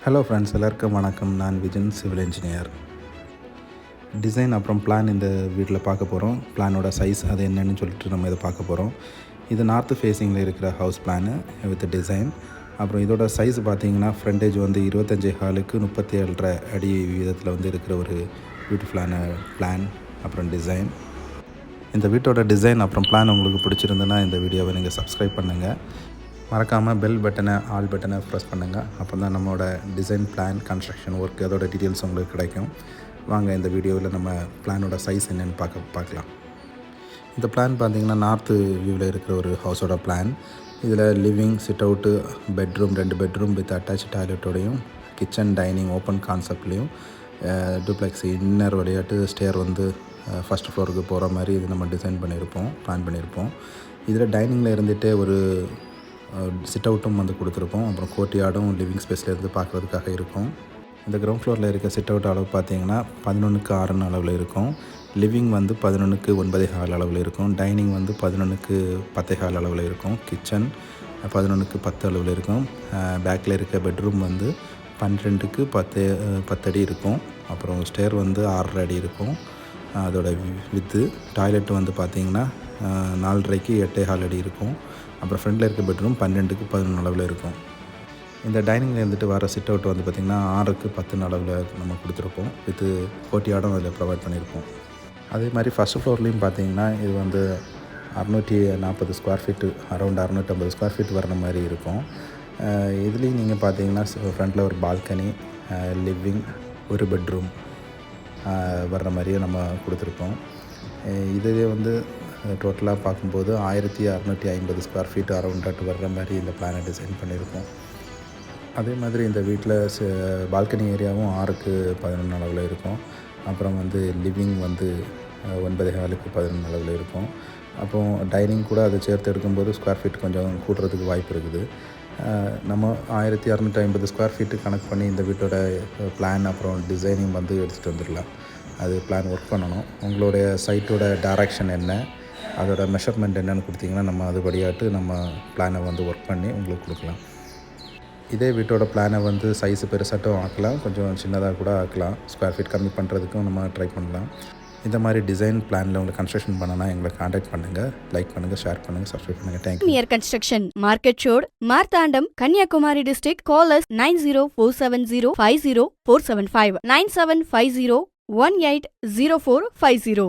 Hello friends, எல்லாருக்கும் வணக்கம். நான் விஜன், சிவில் இன்ஜினியர். டிசைன் அப்புறம் பிளான் இந்த வீட்டில் பார்க்க போகிறோம். பிளானோட சைஸ் அது என்னன்னு சொல்லிட்டு நம்ம இதை பார்க்க போகிறோம். இது நார்த்து ஃபேஸிங்கில் இருக்கிற ஹவுஸ் பிளானு வித் டிசைன். அப்புறம் இதோட சைஸ் பார்த்திங்கன்னா ஃப்ரண்டேஜ் வந்து 25 ஹாலுக்கு 37.5 அடி வீதத்தில் வந்து இருக்கிற ஒரு பியூட்டிஃபுல்லான பிளான் அப்புறம் டிசைன். இந்த வீட்டோட டிசைன் அப்புறம் பிளான் உங்களுக்கு பிடிச்சிருந்துன்னா இந்த வீடியோவை நீங்கள் சப்ஸ்கிரைப் பண்ணுங்கள். மறக்காமல் பெல் பட்டனை, ஆல் பட்டனை ப்ரெஸ் பண்ணுங்கள். அப்போ தான் நம்மளோட டிசைன், பிளான், கன்ஸ்ட்ரக்ஷன் ஒர்க் அதோட டீட்டெயில்ஸ் உங்களுக்கு கிடைக்கும். வாங்க இந்த வீடியோவில் நம்ம பிளானோட சைஸ் என்னென்னு பார்க்கலாம். இந்த பிளான் பார்த்திங்கன்னா நார்த்து வியூவில் இருக்கிற ஒரு ஹவுஸோட பிளான். இதில் living, sit out, bedroom 2 bedroom with attach டாய்லெட்டோடையும், கிச்சன், டைனிங் ஓப்பன் கான்செப்ட்லேயும், டூப்ளெக்ஸ் இன்னர் விளையாட்டு ஸ்டேர் வந்து ஃபஸ்ட் ஃப்ளோருக்கு போகிற மாதிரி இது நம்ம டிசைன் பண்ணியிருப்போம், பிளான் பண்ணியிருப்போம். இதில் டைனிங்கில் இருந்துகிட்டே ஒரு சிட் அவுட்டும் வந்து கொடுத்துருப்போம். அப்புறம் கோர்ட்யார்டும் லிவிங் ஸ்பேஸ்லேருந்து பார்க்குறதுக்காக இருக்கும். இந்த கிரவுண்ட் ஃப்ளோரில் இருக்க சிட் அவுட் அளவு பார்த்திங்கன்னா 11:6 அளவில் இருக்கும். லிவிங் வந்து 11:9 அளவில் இருக்கும். டைனிங் வந்து 11:10 அளவில் இருக்கும். கிச்சன் 11:10 அளவில் இருக்கும். பேக்கில் இருக்க பெட்ரூம் வந்து 12:10 அடி இருக்கும். அப்புறம் ஸ்டேர் வந்து 6.5 அடி இருக்கும். அதோட வித்து டாய்லெட் வந்து பார்த்திங்கன்னா 4.5க்கு 8.4 அடி இருக்கும். அப்புறம் ஃப்ரண்டில் இருக்க பெட்ரூம் 12:11 அளவில் இருக்கும். இந்த டைனிங்கில் இருந்துட்டு வர சிட் அவுட் வந்து பார்த்திங்கன்னா 6:10 அளவில் நம்ம கொடுத்துருப்போம். வித்து கோர்ட்யார்டும் அதில் ப்ரொவைட் பண்ணியிருப்போம். அதே மாதிரி ஃபஸ்ட் ஃப்ளோர்லேயும் பார்த்திங்கன்னா இது வந்து 640 square feet, around 650 square feet வர்ற மாதிரி இருக்கும். இதுலேயும் நீங்கள் பார்த்திங்கன்னா ஃப்ரண்டில் ஒரு பால்கனி, லிவிங், ஒரு பெட்ரூம் வர்ற மாதிரியே நம்ம கொடுத்துருப்போம். இதே வந்து டோட்டலாக பார்க்கும்போது 1650 ஸ்கொயர் ஃபீட் அரௌண்ட் வர்ற மாதிரி இந்த பிளானை டிசைன் பண்ணியிருக்கோம். அதே மாதிரி இந்த வீட்டில் பால்கனி ஏரியாவும் 6:11 அளவில் இருக்கும். அப்புறம் வந்து லிவிங் வந்து 9.4க்கு 11 அளவில் இருக்கும். அப்புறம் டைனிங் கூட அதை சேர்த்து எடுக்கும்போது ஸ்கொயர் ஃபீட் கொஞ்சம் கூட்டுறதுக்கு வாய்ப்பு இருக்குது. நம்ம 1650 ஸ்கொயர் ஃபீட்டு கணக்கு பண்ணி இந்த வீட்டோட பிளான் அப்புறம் டிசைனிங் வந்து எடுத்துகிட்டு வந்துடலாம். அது பிளான் ஒர்க் பண்ணணும். உங்களுடைய சைட்டோட டைரக்ஷன் என்ன, அதோட மெஷர்மெண்ட் என்னென்னு கொடுத்திங்கன்னா நம்ம அதுபடியாட்டு நம்ம பிளானை வந்து ஒர்க் பண்ணி உங்களுக்கு கொடுக்கலாம். இதே வீட்டோட பிளானை வந்து சைஸு பெருசாட்டும் ஆக்கலாம், கொஞ்சம் சின்னதாக கூட ஆக்கலாம். ஸ்கொயர் ஃபீட் கம்மி பண்ணுறதுக்கும் நம்ம ட்ரை பண்ணலாம். இந்த மாதிரி டிசைன் பிளானில் உங்களுக்கு கன்ஸ்ட்ரக்ஷன் பண்ணனா எங்களை காண்டாக்ட் பண்ணுங்கள். லைக் பண்ணுங்கள், ஷேர் பண்ணுங்கள், சப்ஸ்கிரைப் பண்ணுங்கள். Thank you. Near construction, market road, Marthandam, Kanyakumari district. Call us 9047050475 9750180450.